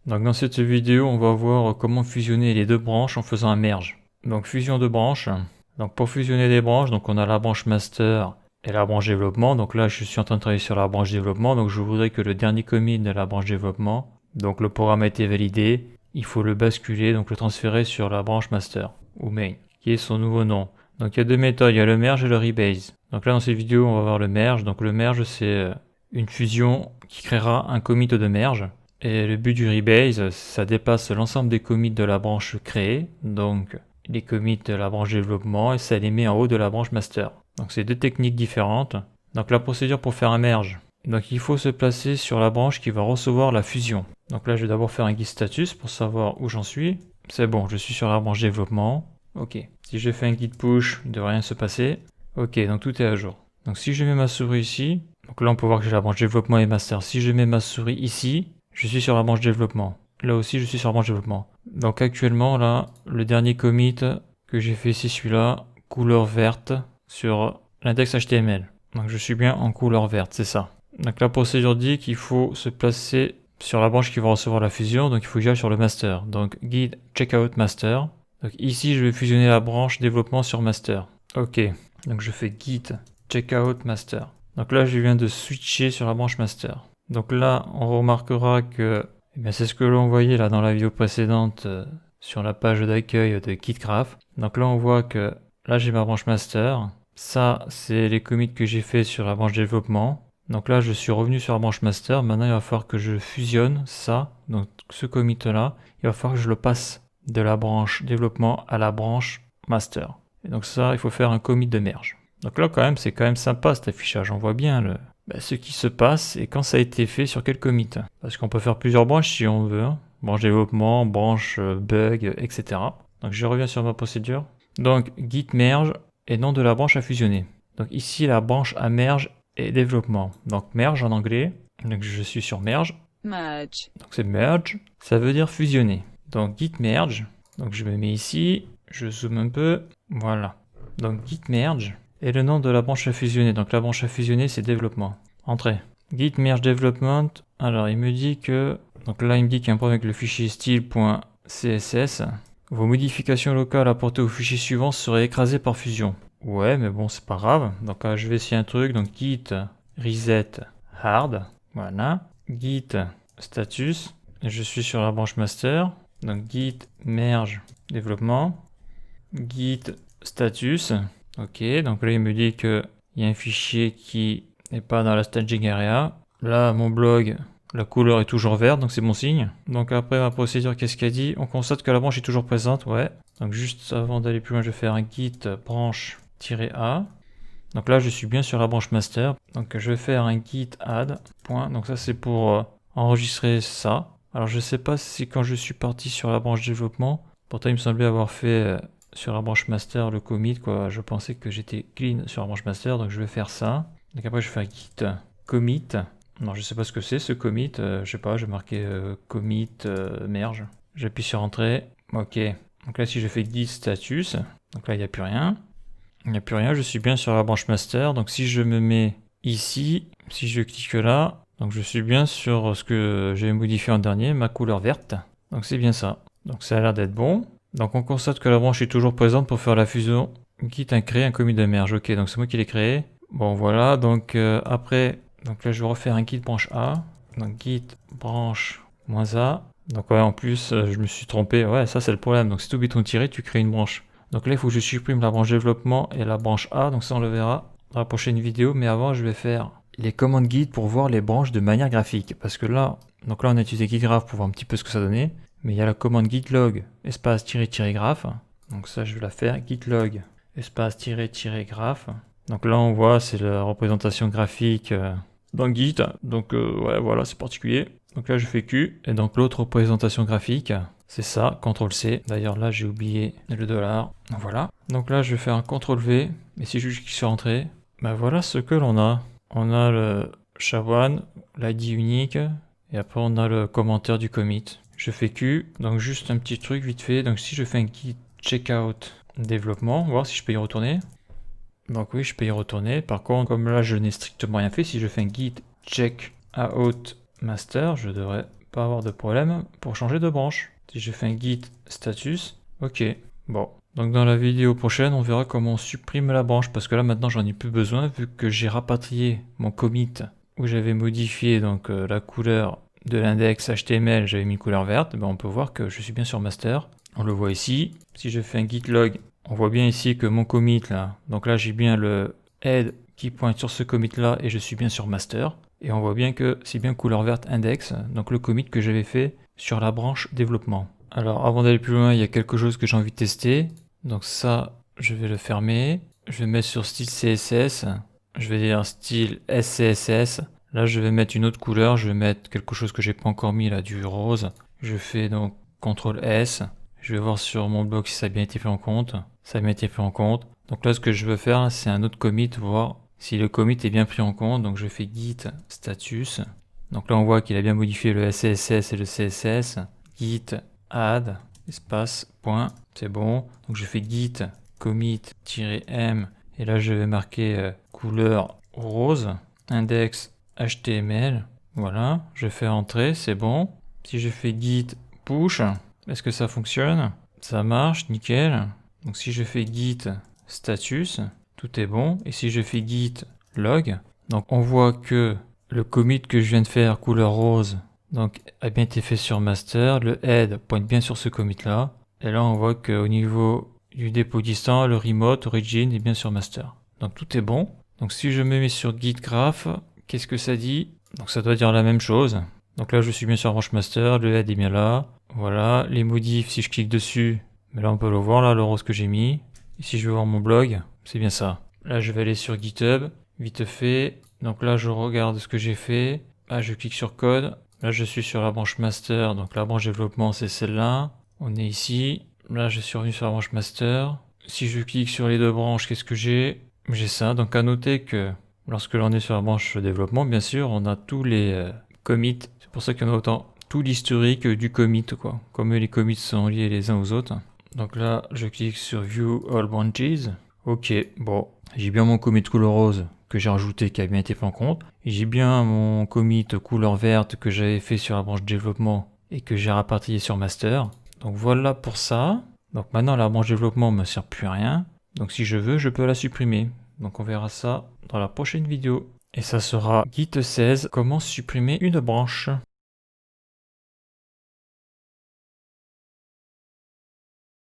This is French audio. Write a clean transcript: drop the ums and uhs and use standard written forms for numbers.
Donc dans cette vidéo, on va voir comment fusionner les deux branches en faisant un merge. Donc fusion de branches. Donc pour fusionner les branches, donc on a la branche master et la branche développement. Donc là, je suis en train de travailler sur la branche développement. Donc je voudrais que le dernier commit de la branche développement, donc le programme a été validé, il faut le basculer, donc le transférer sur la branche master ou main, qui est son nouveau nom. Donc il y a deux méthodes, il y a le merge et le rebase. Donc là dans cette vidéo, on va voir le merge. Donc le merge, c'est une fusion qui créera un commit de merge. Et le but du rebase, ça dépasse l'ensemble des commits de la branche créée, donc les commits de la branche développement, et ça les met en haut de la branche master. Donc c'est deux techniques différentes. Donc la procédure pour faire un merge. Donc il faut se placer sur la branche qui va recevoir la fusion. Donc là je vais d'abord faire un git status pour savoir où j'en suis. C'est bon, je suis sur la branche développement. Ok. Si je fais un git push, il ne devrait rien se passer. Ok, donc tout est à jour. Donc si je mets ma souris ici, donc là on peut voir que j'ai la branche développement et master. Si je mets ma souris ici, je suis sur la branche développement. Là aussi, je suis sur la branche développement. Donc actuellement, là, le dernier commit que j'ai fait, c'est celui-là, couleur verte, sur l'index HTML. Donc je suis bien en couleur verte, c'est ça. Donc la procédure dit qu'il faut se placer sur la branche qui va recevoir la fusion, donc il faut que j'aille sur le master. Donc git checkout master. Donc ici, je vais fusionner la branche développement sur master. Ok, donc je fais git checkout master. Donc là, je viens de switcher sur la branche master. Donc là, on remarquera que c'est ce que l'on voyait là dans la vidéo précédente sur la page d'accueil de KitGraph. Donc là, on voit que là, j'ai ma branche master. Ça, c'est les commits que j'ai fait sur la branche développement. Donc là, je suis revenu sur la branche master. Maintenant, il va falloir que je fusionne ça. Donc ce commit-là, il va falloir que je le passe de la branche développement à la branche master. Et donc ça, il faut faire un commit de merge. Donc là, quand même, c'est quand même sympa cet affichage. On voit bien ce qui se passe et quand ça a été fait sur quel commit. Parce qu'on peut faire plusieurs branches si on veut. Branche développement, branche bug, etc. Donc je reviens sur ma procédure. Donc git merge et nom de la branche à fusionner. Donc ici la branche à merge et développement. Donc merge en anglais. Donc je suis sur merge. Merge. Donc c'est merge. Ça veut dire fusionner. Donc git merge. Donc je me mets ici. Je zoome un peu. Voilà. Donc git merge. Et le nom de la branche à fusionner. Donc la branche à fusionner, c'est développement. Entrée. Git merge development. Alors il me dit que... Donc là il me dit qu'il y a un problème avec le fichier style.css. Vos modifications locales apportées au fichier suivant seraient écrasées par fusion. Ouais, mais bon, c'est pas grave. Donc là, je vais essayer un truc. Donc git reset hard. Voilà. Git status. Et je suis sur la branche master. Donc git merge développement. Git status. Ok, donc là il me dit qu'il y a un fichier qui n'est pas dans la staging area. Là mon blog, la couleur est toujours verte, donc c'est bon signe. Donc après ma procédure, qu'est-ce qu'elle dit? On constate que la branche est toujours présente, ouais. Donc juste avant d'aller plus loin, je vais faire un git branche-a. Donc là je suis bien sur la branche master. Donc je vais faire un git add. Point. Donc ça c'est pour enregistrer ça. Alors je sais pas si quand je suis parti sur la branche développement, pourtant il me semblait avoir fait... sur la branche master le commit, quoi. Je pensais que j'étais clean sur la branche master, donc je vais faire ça. Donc après je vais faire git commit. Non, je sais pas ce que c'est ce commit, je sais pas, je vais marquer commit merge. J'appuie sur entrée. Ok. Donc là si je fais git status, donc là il n'y a plus rien. Il n'y a plus rien, je suis bien sur la branche master. Donc si je me mets ici, si je clique là, donc je suis bien sur ce que j'ai modifié en dernier, ma couleur verte. Donc c'est bien ça. Donc ça a l'air d'être bon. Donc on constate que la branche est toujours présente pour faire la fusion. Git a créé un commit de merge. Ok, donc c'est moi qui l'ai créé. Bon voilà, donc après, donc là je vais refaire un git branche A. Donc git branche -a. Donc ouais, en plus je me suis trompé. Ouais, ça c'est le problème. Donc si tu oublies ton tiret, tu crées une branche. Donc là il faut que je supprime la branche développement et la branche A. Donc ça on le verra dans la prochaine vidéo. Mais avant je vais faire les commandes git pour voir les branches de manière graphique. Parce que là, donc là on a utilisé KitGraph pour voir un petit peu ce que ça donnait. Mais il y a la commande git log espace graph. Donc ça je vais la faire git log espace graph. Donc là on voit c'est la représentation graphique dans Git. Donc ouais voilà c'est particulier. Donc là je fais Q et donc l'autre représentation graphique c'est ça, CTRL C. D'ailleurs là j'ai oublié le $. Voilà. Donc là je vais faire un CTRL V. Et si je clique sur entrée, ben voilà ce que l'on a. On a le SHA-1, l'ID unique et après on a le commentaire du commit. Je fais Q, donc juste un petit truc vite fait. Donc si je fais un git checkout développement, voir si je peux y retourner. Donc oui, je peux y retourner. Par contre, comme là je n'ai strictement rien fait, si je fais un git checkout master, je devrais pas avoir de problème pour changer de branche. Si je fais un git status, ok, bon. Donc dans la vidéo prochaine, on verra comment on supprime la branche, parce que là maintenant j'en ai plus besoin, vu que j'ai rapatrié mon commit où j'avais modifié donc la couleur de l'index HTML, j'avais mis couleur verte, ben on peut voir que je suis bien sur master. On le voit ici. Si je fais un git log, on voit bien ici que mon commit là, donc là j'ai bien le head qui pointe sur ce commit là et je suis bien sur master. Et on voit bien que c'est bien couleur verte index, donc le commit que j'avais fait sur la branche développement. Alors avant d'aller plus loin, il y a quelque chose que j'ai envie de tester. Donc ça, je vais le fermer. Je vais mettre sur style CSS. Je vais dire style SCSS. Là, je vais mettre une autre couleur. Je vais mettre quelque chose que j'ai pas encore mis là, du rose. Je fais donc CTRL S. Je vais voir sur mon blog si ça a bien été pris en compte. Ça a bien été pris en compte. Donc là, ce que je veux faire, c'est un autre commit, voir si le commit est bien pris en compte. Donc je fais git status. Donc là, on voit qu'il a bien modifié le SCSS et le CSS. Git add espace point, c'est bon. Donc je fais git commit-m et là je vais marquer couleur rose, index HTML. Voilà, je fais entrer, c'est bon. Si je fais git push, est-ce que ça fonctionne? Ça marche, nickel. Donc si je fais git status, tout est bon. Et si je fais git log, donc on voit que le commit que je viens de faire couleur rose donc a bien été fait sur master, le head pointe bien sur ce commit là, et là on voit qu'au niveau du dépôt distant, le remote origin est bien sur master. Donc tout est bon. Donc si je me mets sur git graph, qu'est-ce que ça dit? Donc ça doit dire la même chose. Donc là je suis bien sur branche master, le head est bien là. Voilà, les modifs, si je clique dessus, mais là on peut le voir là, le rose que j'ai mis. Et si je veux voir mon blog, c'est bien ça. Là je vais aller sur GitHub, vite fait. Donc là je regarde ce que j'ai fait. Là je clique sur code. Là, je suis sur la branche master, donc la branche développement, c'est celle-là. On est ici. Là, je suis revenu sur la branche master. Si je clique sur les deux branches, qu'est-ce que j'ai? J'ai ça. Donc, à noter que lorsque l'on est sur la branche développement, bien sûr, on a tous les commits. C'est pour ça qu'il y en a autant. Tout l'historique du commit, quoi. Comme les commits sont liés les uns aux autres. Donc là, je clique sur View All Branches. Ok, bon. J'ai bien mon commit couleur rose que j'ai rajouté qui a bien été pris en compte. Et j'ai bien mon commit couleur verte que j'avais fait sur la branche développement et que j'ai rapatrié sur master. Donc voilà pour ça. Donc maintenant la branche développement ne me sert plus à rien. Donc si je veux, je peux la supprimer. Donc on verra ça dans la prochaine vidéo. Et ça sera Git 16, comment supprimer une branche.